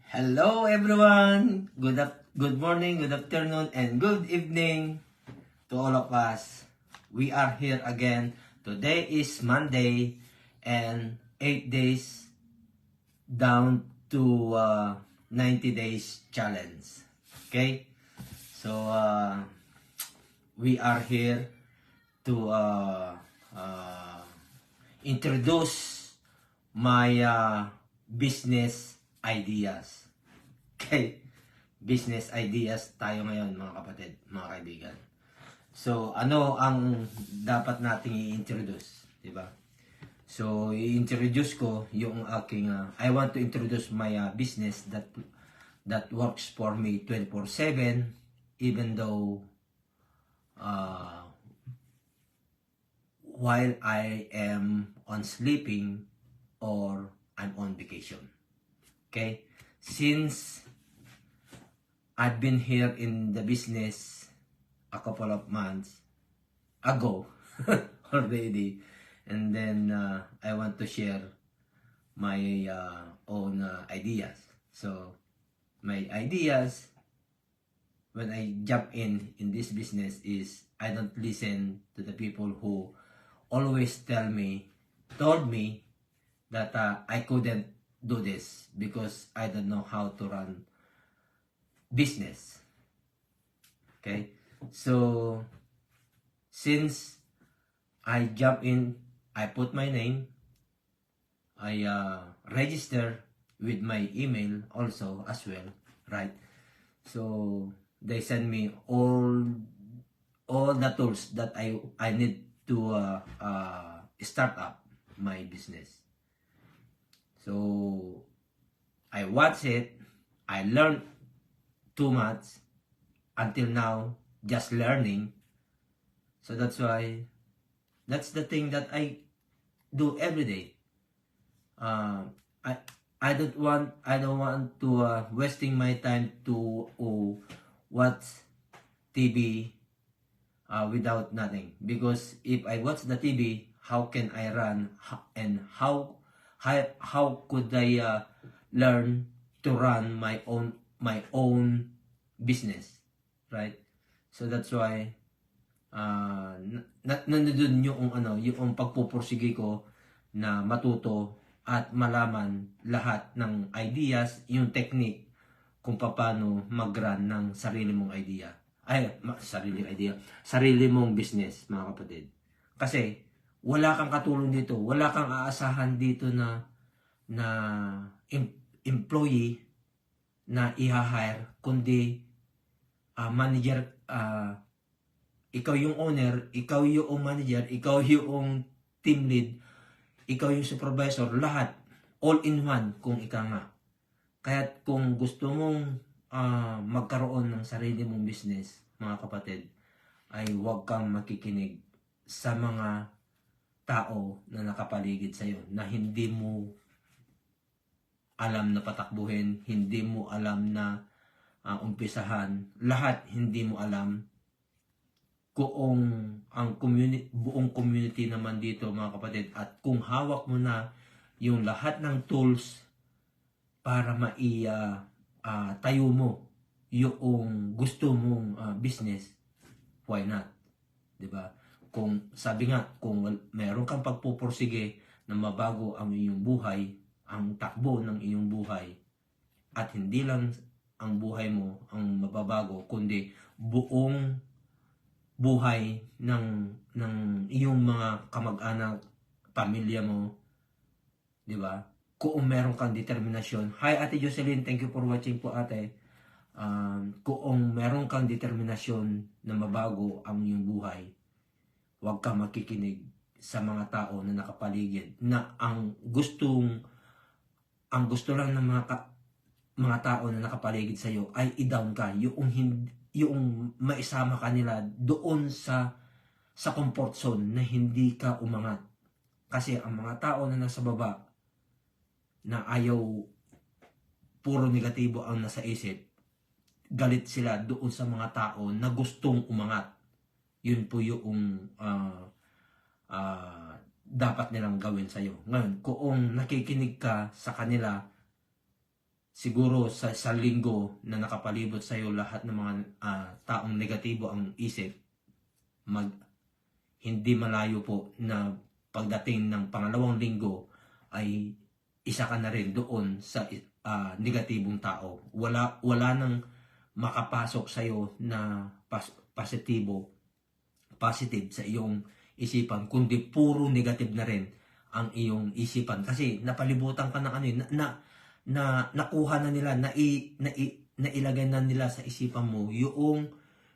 Hello everyone! Good morning, good afternoon, and good evening to all of us. We are here again. Today is Monday and 8 days down to 90 days challenge. Okay? So, we are here to introduce my business ideas. Okay? Business ideas tayo ngayon, mga kapatid, mga kaibigan. So, ano ang dapat nating i-introduce? Diba? So, i-introduce ko yung aking, I want to introduce my business that works for me 24/7, even though while I am on sleeping or I'm on vacation. Okay? Since I've been here in the business a couple of months ago already, and then I want to share my own ideas. So, my ideas when I jump in this business is I don't listen to the people who always told me that I couldn't do this because I don't know how to run business. Okay? So, since I jump in, I put my name, I register with my email also as well, right? So, they send me all the tools that I need to start up my business. So, I watch it, I learned too much until now, just learning. So that's why, that's the thing that I do every day. I don't want to wasting my time to watch TV without nothing, because if I watch the TV, how can I run and how could I learn to run my own business, right? So that's why nandun yung pagpupursige ko na matuto at malaman lahat ng ideas, yung technique kung paano mag-run ng sarili mong idea. Sarili mong business, mga kapatid. Kasi wala kang katulong dito, wala kang aasahan dito na employee na i-hire, kundi manager, ikaw yung owner, ikaw yung manager, ikaw yung team lead, ikaw yung supervisor, lahat, all in one kung ika nga. Kaya kung gusto mong magkaroon ng sarili mong business, mga kapatid, ay huwag kang makikinig sa mga tao na nakapaligid sa iyo na hindi mo alam na patakbuhin, hindi mo alam na umpisahan, lahat hindi mo alam. Kung ang buong community naman dito, mga kapatid, at kung hawak mo na yung lahat ng tools para tayo mo yung gusto mong business, why not? 'Di ba? Kung sabi nga, kung meron kang pagpupursige na mabago ang iyong buhay, ang takbo ng iyong buhay, at hindi lang ang buhay mo ang mababago, kundi buong buhay ng iyong mga kamag-anak, pamilya mo, 'di ba? Kung meron kang determinasyon. Hi Ate Jocelyn, thank you for watching po, ate. Kung meron kang determinasyon na mabago ang iyong buhay, huwag kang makikinig sa mga tao na nakapaligid na ang gusto lang ng mga tao na nakapaligid sa iyo ay i-down ka, yung maisama ka nila doon sa comfort zone na hindi ka umangat. Kasi ang mga tao na nasa baba na ayaw, puro negatibo ang nasa isip, galit sila doon sa mga tao na gustong umangat. Yun po yung dapat nilang gawin sa iyo. Ngayon, kung nakikinig ka sa kanila, siguro sa linggo na nakapalibot sa iyo lahat ng mga taong negatibo ang isip, hindi malayo po na pagdating ng pangalawang linggo ay isa ka na rin doon sa negatibong tao. Wala nang makapasok sa iyo na positive sa iyong isipan, kundi puro negative na rin ang iyong isipan, kasi napalibutan ka ng ano nakuha na nila, nailagay na nila sa isipan mo yung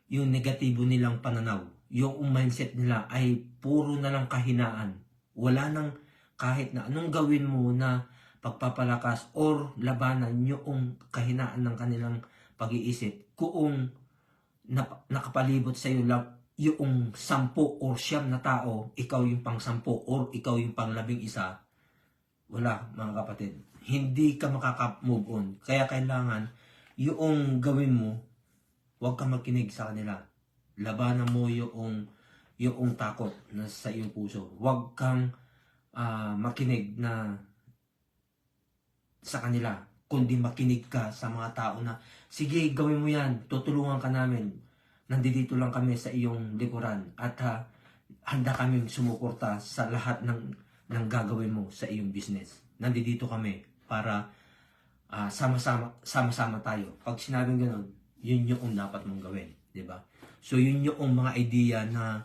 negatibo nilang pananaw. Yung mindset nila ay puro na lang kahinaan. Wala nang kahit na anong gawin mo na pagpapalakas or labanan yung kahinaan ng kanilang pag-iisip. Kung nakapalibot sa iyo lang yung 10 or 9 na tao, ikaw yung pang 10 or ikaw yung pang 11, wala mga kapatid. Hindi ka makaka-move on. Kaya kailangan yung gawin mo, huwag kang makinig sa kanila. Labanan mo yung takot na sa iyong puso. Huwag kang makinig na sa kanila, kundi makinig ka sa mga tao na, sige, gawin mo yan, tutulungan ka namin. Nandito lang kami sa iyong likuran at handa kaming sumuporta sa lahat ng gagawin mo sa iyong business. Nandito kami para sama-sama tayo. Pag sinabing gano'n, yun yung dapat mong gawin, di ba? So yun yung mga idea na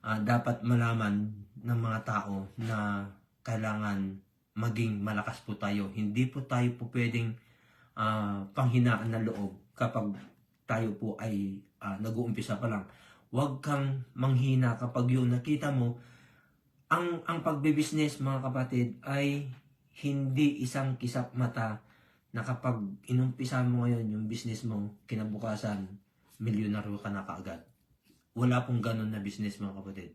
dapat malaman ng mga tao na kailangan maging malakas po tayo. Hindi po tayo po pwedeng panghinaan ng loob kapag tayo po ay nag-uumpisa pa lang. Huwag kang manghina kapag yung nakita mo. Ang pagbe-business, mga kapatid, ay hindi isang kisap mata na kapag inumpisa mo ngayon yung business mo, kinabukasan, milyonaryo ka na kaagad. Wala pong ganun na business, mga kapatid.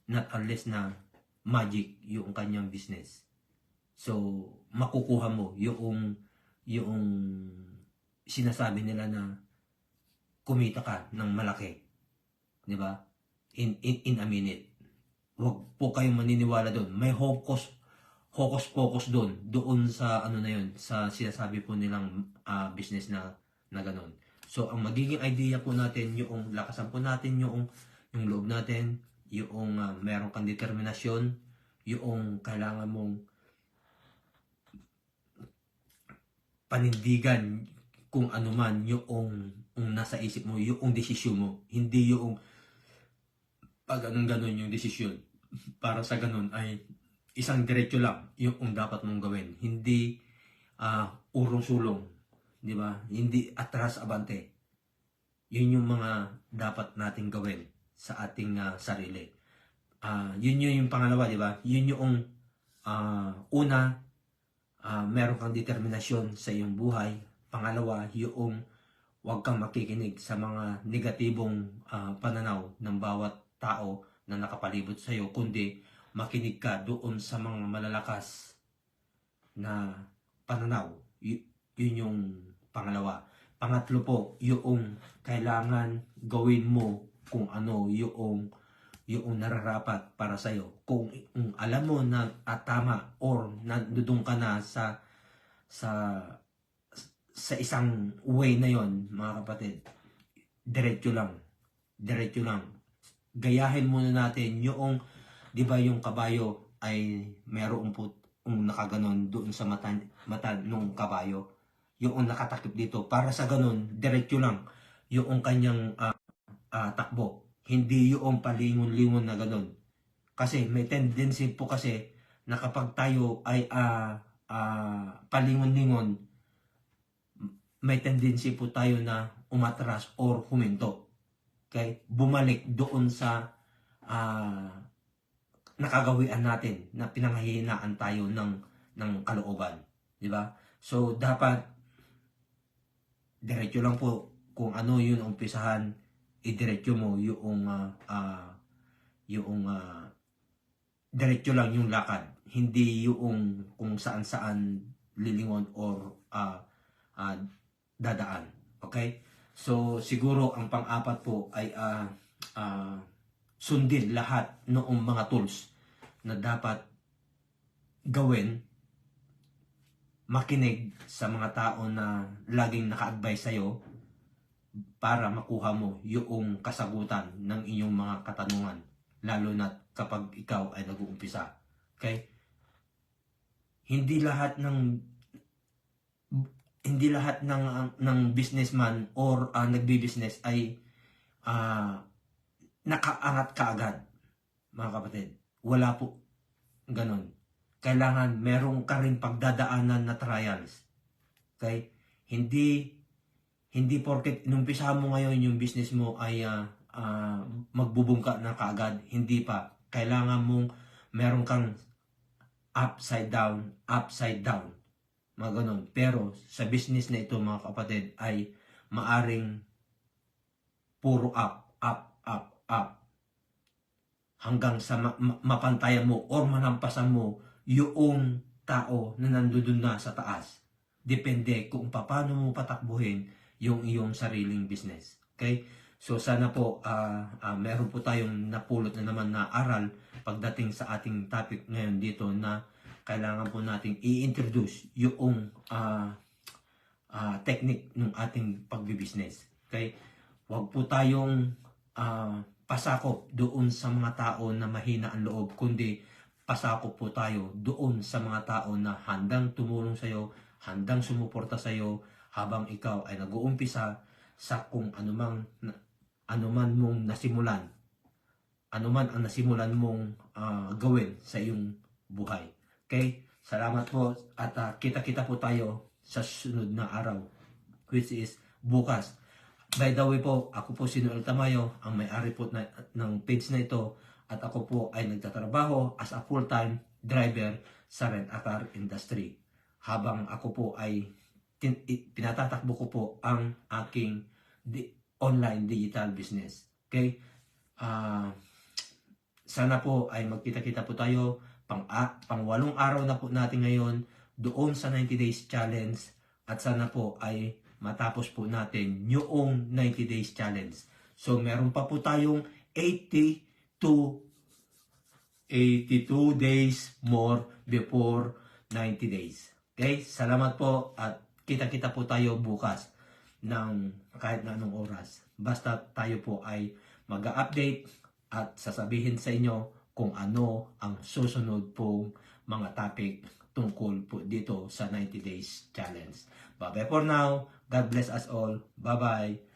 Not unless na magic yung kanyang business. So, makukuha mo yung sinasabi nila na kumita ka ng malaki. Di ba? In a minute. Huwag po kayong maniniwala doon. May hocus doon sa ano na yun, sa sinasabi po nilang business na ganun. So, ang magiging idea po natin, yung lakasan po natin, yung loob natin, yung meron kang determinasyon, yung kailangan mong panindigan kung ano man yung nasa isip mo, yung desisyon mo. Hindi yung pag ganun yung desisyon. Para sa ganun ay isang diretso lang yung dapat mong gawin. Hindi urong-sulong. Di ba? Hindi atras abante. Yun yung mga dapat nating gawin sa ating sarili. Yun yung pangalawa, di ba? Yun yung una, meron kang determinasyon sa iyong buhay. Pangalawa, yung huwag kang makikinig sa mga negatibong pananaw ng bawat tao na nakapalibot sa iyo, kundi makinig ka doon sa mga malalakas na pananaw. Yun yung pangalawa. Pangatlo po, yung kailangan gawin mo kung ano yung nararapat para sa iyo. Kung alam mo na tama or nandoon ka na sa isang way na yon, mga kapatid, diretso lang. Gayahin muna natin yung, di ba yung kabayo ay meron po nakaganon doon sa mata nung kabayo. Yung nakatakip dito. Para sa ganon, diretso lang yung kanyang takbo. Hindi yung palingon-lingon na ganon. Kasi may tendency po kasi na kapag tayo ay palingon-lingon, may tendency po tayo na umatras or huminto. Okay? Bumalik doon sa nakagawian natin na pinanghihinaan tayo ng kalooban. Di ba? So, dapat diretso lang po kung ano yun ang umpisahan, idiretso mo yung diretso lang yung lakad. Hindi yung kung saan-saan lilingon or dadaan. Okay? So, siguro ang pang-apat po ay sundin lahat noong mga tools na dapat gawin makinig sa mga tao na laging naka-advise sa'yo para makuha mo yung kasagutan ng inyong mga katanungan, lalo na kapag ikaw ay nag-uumpisa. Okay? Hindi lahat ng businessman or nagbi-business ay nakaangat kaagad, mga kapatid. Wala po ganon. Kailangan merong ka rin pagdadaanan na trials. Okay? Hindi porket inumpisa mo ngayon yung business mo ay magbubungka na kaagad. Hindi pa. Kailangan mong meron kang upside down. Mga ganun. Pero sa business na ito, mga kapatid, ay maaring puro up. Hanggang sa mapantayan mo or manampasan mo yung tao na nandoon na sa taas. Depende kung paano mo patakbuhin yung iyong sariling business. Okay? So sana po meron po tayong napulot na naman na aral pagdating sa ating topic ngayon dito na kailangan po nating i-introduce yung technique ng ating pagbibusiness. Okay? Huwag po tayong pasakop doon sa mga tao na mahina ang loob, kundi pasakop po tayo doon sa mga tao na handang tumulong sa iyo, handang sumuporta sa iyo habang ikaw ay nag-uumpisa sa kung anuman mong nasimulan, anuman ang nasimulan mong gawin sa iyong buhay. Okay? Salamat po at kita-kita po tayo sa sunod na araw, which is bukas. By the way po, ako po si Noel Tamayo, ang may-ari po ng page na ito, at ako po ay nagtatrabaho as a full-time driver sa rent-a-car industry. Habang ako po ay pinatatakbo ko po ang aking online digital business. Okay? Sana po ay magkita-kita po tayo pang 8 araw na po natin ngayon doon sa 90 days challenge, at sana po ay matapos po natin yung 90 days challenge. So meron pa po tayong 82 days more before 90 days. Okay? Salamat po at kita-kita po tayo bukas ng kahit na anong oras. Basta tayo po ay mag-update at sasabihin sa inyo kung ano ang susunod pong mga topic tungkol po dito sa 90 days challenge. Bye-bye for now. God bless us all. Bye-bye.